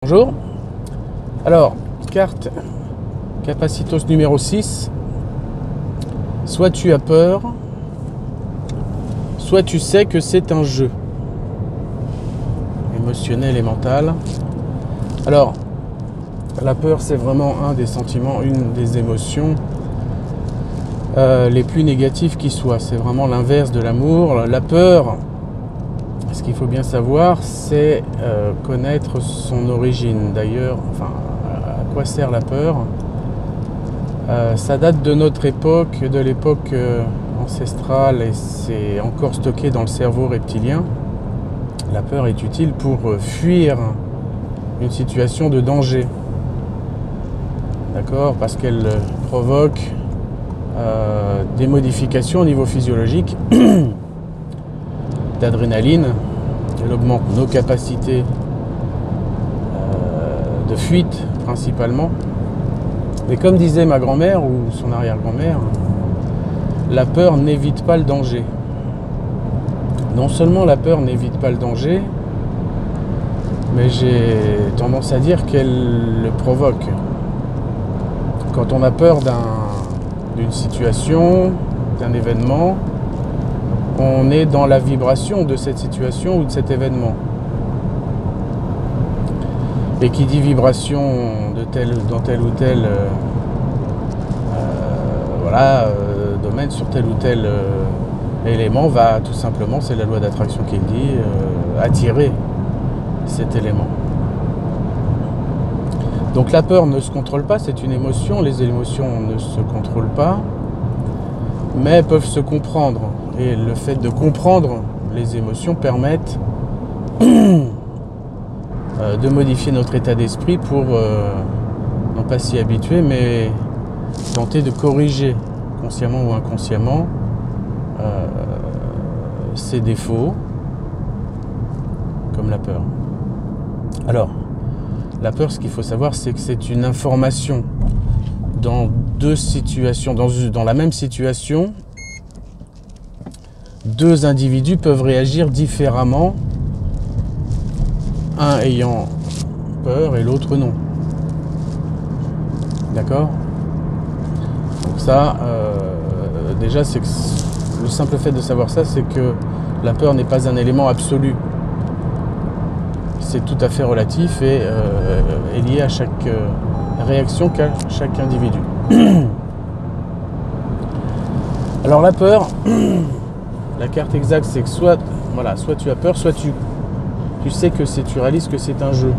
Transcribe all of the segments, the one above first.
Bonjour. Alors, carte Capacitos numéro 6. Soit tu as peur, soit tu sais que c'est un jeu émotionnel et mental. Alors, la peur, c'est vraiment un des sentiments, une des émotions les plus négatives qui soient. C'est vraiment l'inverse de l'amour. La peur, ce qu'il faut bien savoir, c'est connaître son origine. D'ailleurs, enfin, à quoi sert la peur? Ça date de notre époque, de l'époque ancestrale, et c'est encore stocké dans le cerveau reptilien. La peur est utile pour fuir une situation de danger. D'accord? Parce qu'elle provoque des modifications au niveau physiologique d'adrénaline. Elle augmente nos capacités de fuite principalement. Mais comme disait ma grand-mère ou son arrière-grand-mère, la peur n'évite pas le danger. Non seulement la peur n'évite pas le danger, mais j'ai tendance à dire qu'elle le provoque. Quand on a peur d'une situation, d'un événement, on est dans la vibration de cette situation ou de cet événement. Et qui dit vibration dans tel ou tel domaine, sur tel ou tel élément, va tout simplement, c'est la loi d'attraction qui le dit, attirer cet élément. Donc la peur ne se contrôle pas, c'est une émotion, les émotions ne se contrôlent pas, mais peuvent se comprendre. Et le fait de comprendre les émotions permettent de modifier notre état d'esprit pour non pas s'y habituer, mais tenter de corriger consciemment ou inconsciemment ses défauts, comme la peur. Alors, la peur, ce qu'il faut savoir, c'est que c'est une information. Dans deux situations, dans la même situation, deux individus peuvent réagir différemment, un ayant peur et l'autre non. D'accord? Donc ça, déjà, c'est que le simple fait de savoir ça, c'est que la peur n'est pas un élément absolu. C'est tout à fait relatif et est lié à chaque réaction qu'a chaque individu. Alors la peur, la carte exacte, c'est que soit tu as peur, soit tu sais que tu réalises que c'est un jeu.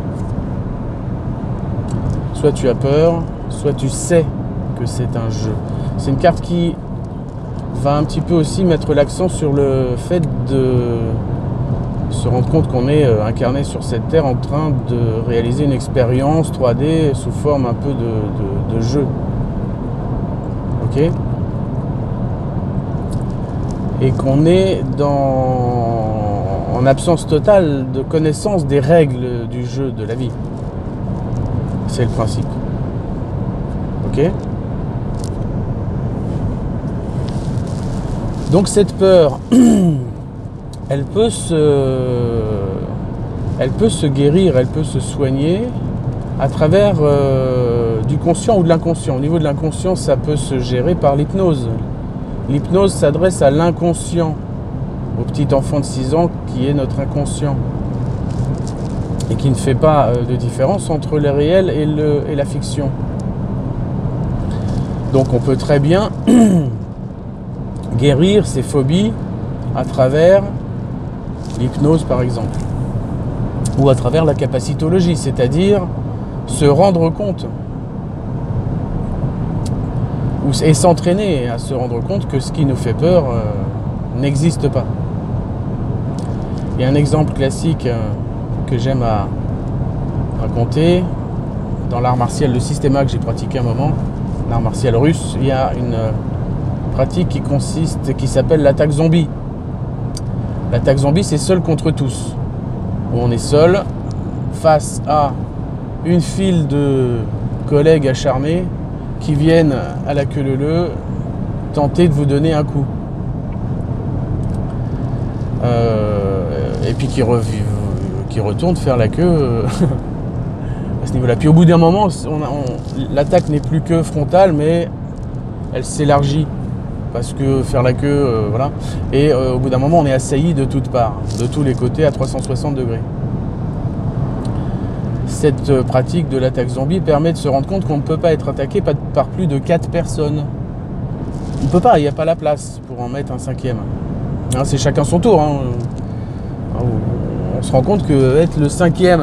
Soit tu as peur, soit tu sais que c'est un jeu. C'est une carte qui va un petit peu aussi mettre l'accent sur le fait de se rendre compte qu'on est incarné sur cette terre en train de réaliser une expérience 3D sous forme un peu de jeu. Ok? Et qu'on est en absence totale de connaissance des règles du jeu de la vie. C'est le principe. Ok? Donc cette peur, elle peut se guérir, elle peut se soigner à travers du conscient ou de l'inconscient. Au niveau de l'inconscient, ça peut se gérer par l'hypnose. L'hypnose s'adresse à l'inconscient, au petit enfant de 6 ans qui est notre inconscient et qui ne fait pas de différence entre le réel et la fiction. Donc on peut très bien guérir ses phobies à travers l'hypnose par exemple, ou à travers la capacitologie, c'est-à-dire se rendre compte et s'entraîner à se rendre compte que ce qui nous fait peur n'existe pas. Il y a un exemple classique que j'aime à raconter. Dans l'art martial, le systéma que j'ai pratiqué un moment, l'art martial russe, il y a une pratique qui s'appelle l'attaque zombie. L'attaque zombie, c'est seul contre tous. Où on est seul face à une file de collègues acharnés qui viennent à la queue leu-leu tenter de vous donner un coup. Et puis qui retournent faire la queue à ce niveau-là. Puis au bout d'un moment, l'attaque n'est plus que frontale, mais elle s'élargit. Parce que faire la queue, voilà. Et au bout d'un moment, on est assailli de toutes parts, de tous les côtés à 360 degrés. Cette pratique de l'attaque zombie permet de se rendre compte qu'on ne peut pas être attaqué par plus de 4 personnes. On ne peut pas, il n'y a pas la place pour en mettre un 5e. Hein, c'est chacun son tour. Hein. On se rend compte que être le 5e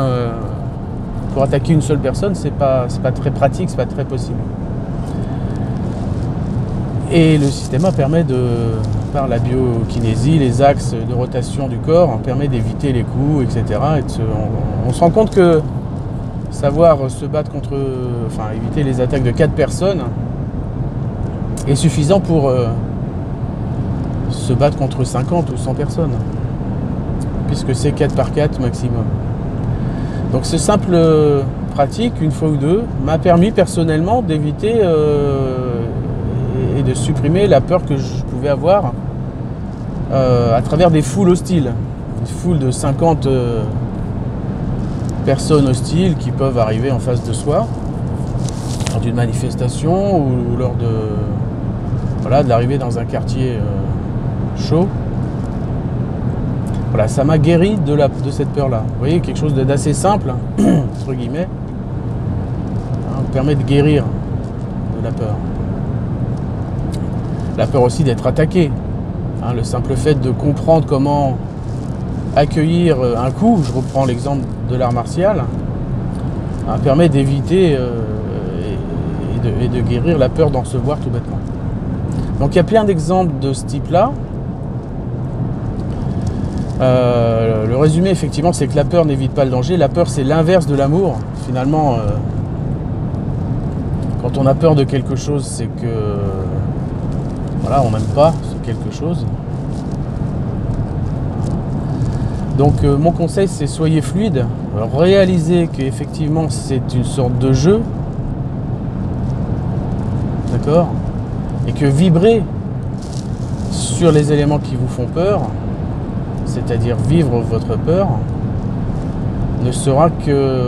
pour attaquer une seule personne, c'est pas très pratique, c'est pas très possible. Et le système permet par la biokinésie, les axes de rotation du corps, permet d'éviter les coups, etc. On se rend compte que savoir se battre éviter les attaques de 4 personnes est suffisant pour se battre contre 50 ou 100 personnes, puisque c'est 4 par 4 maximum. Donc ce simple pratique, une fois ou deux, m'a permis personnellement d'éviter et de supprimer la peur que je pouvais avoir à travers des foules hostiles. Une foule de 50 personnes hostiles qui peuvent arriver en face de soi lors d'une manifestation ou lors de l'arrivée dans un quartier chaud. Voilà, ça m'a guéri de cette peur-là. Vous voyez, quelque chose d'assez simple, entre guillemets, permet de guérir de la peur. La peur aussi d'être attaqué. Le simple fait de comprendre comment accueillir un coup, je reprends l'exemple de l'art martial, permet d'éviter et de guérir la peur d'en recevoir tout bêtement. Donc il y a plein d'exemples de ce type-là. Le résumé, effectivement, c'est que la peur n'évite pas le danger. La peur, c'est l'inverse de l'amour. Finalement, quand on a peur de quelque chose, c'est que voilà, on n'aime pas ce quelque chose. Donc mon conseil, c'est soyez fluide, réalisez qu'effectivement c'est une sorte de jeu, d'accord, et que vibrer sur les éléments qui vous font peur, c'est-à-dire vivre votre peur, ne sera que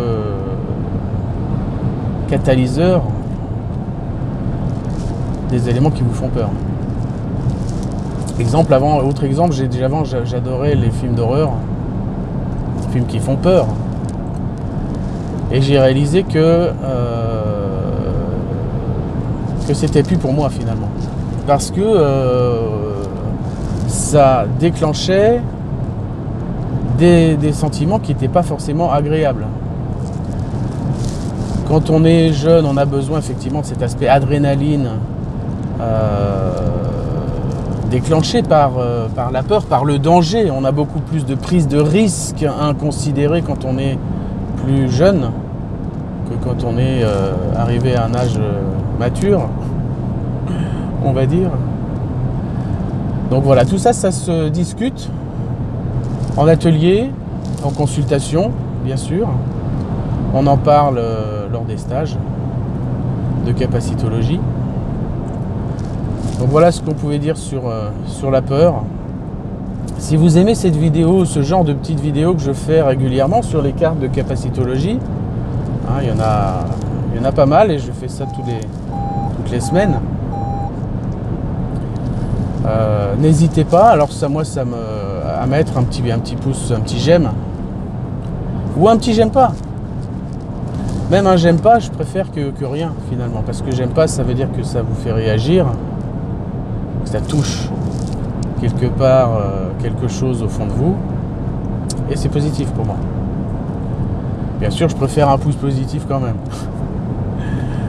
catalyseur des éléments qui vous font peur. Autre exemple, j'adorais les films d'horreur, films qui font peur. Et j'ai réalisé que c'était plus pour moi finalement. Parce que ça déclenchait des sentiments qui n'étaient pas forcément agréables. Quand on est jeune, on a besoin effectivement de cet aspect adrénaline déclenché par la peur, par le danger. On a beaucoup plus de prise de risque inconsidérée quand on est plus jeune que quand on est arrivé à un âge mature, on va dire. Donc voilà, tout ça, ça se discute en atelier, en consultation, bien sûr. On en parle lors des stages de capacitologie. Donc voilà ce qu'on pouvait dire sur la peur. Si vous aimez cette vidéo, ce genre de petites vidéos que je fais régulièrement sur les cartes de capacitologie, il y en a pas mal et je fais ça toutes les semaines. N'hésitez pas, alors à mettre un petit pouce, un petit j'aime ou un petit j'aime pas. Même un j'aime pas, je préfère que rien finalement, parce que j'aime pas, ça veut dire que ça vous fait réagir, que ça touche quelque part quelque chose au fond de vous, et c'est positif pour moi. Bien sûr, je préfère un pouce positif quand même.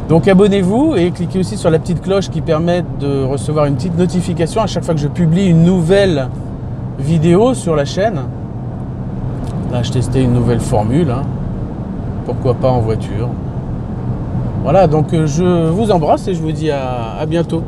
Donc abonnez-vous et cliquez aussi sur la petite cloche qui permet de recevoir une petite notification à chaque fois que je publie une nouvelle vidéo sur la chaîne. Là, je testais une nouvelle formule, pourquoi pas en voiture. Voilà, donc je vous embrasse et je vous dis à bientôt.